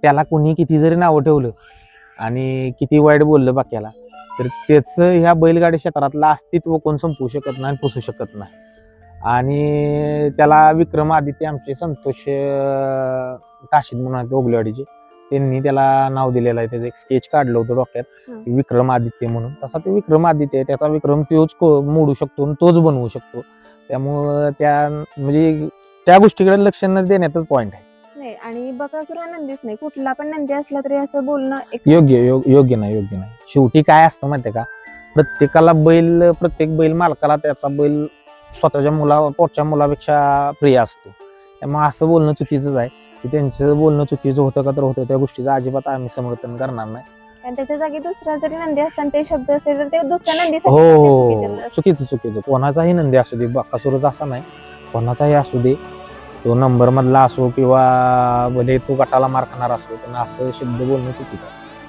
त्याला कोणी किती जरी नावं ठेवलं आणि किती वाईट बोललं बाक्याला, तर त्याचं ह्या बैलगाडी क्षेत्रातलं अस्तित्व कोण संपवू शकत नाही, पुसू शकत नाही. आणि त्याला विक्रमादित्य आमचे संतोष काशीद म्हणून आहेत ओगलेवाडीचे, त्यांनी त्याला नाव दिलेलं आहे. त्याचं एक स्केच काढलं होतं डोक्यात, विक्रमादित्य म्हणून. तसा तो विक्रमादित्य आहे, त्याचा विक्रम तोच मोडू शकतो आणि तोच बनवू शकतो. त्यामुळं म्हणजे त्या गोष्टीकडे लक्ष न देण्यातच पॉइंट आहे. आणि बकासूर हा नंदीच नाही, कुठला पण नंदी असला तरी असं बोलणं योग्य नाही. शेवटी काय असतं माहितीये का, प्रत्येक बैल मालकाला त्याचा बैल स्वतःच्या पोटच्या मुलापेक्षा प्रिय असतो. त्यामुळे असं बोलणं चुकीचंच आहे की त्यांचं बोलणं चुकीचं होतं का तर होतं, त्या गोष्टीचं अजिबात आम्ही समर्थन करणार नाही. आणि त्याच्या जागी दुसरा जरी नंदी असताना ते शब्द असेल तर ते दुसऱ्या नंदी हो, चुकीचं. कोणाचाही नंदी असू दे, बकासूरच असा नाही, कोणाचाही असू दे, तो नंबर मधला असो किंवा भले तो गटाला मार खाणार असो, पण असं शब्द बोलणं चुकीचं आहे.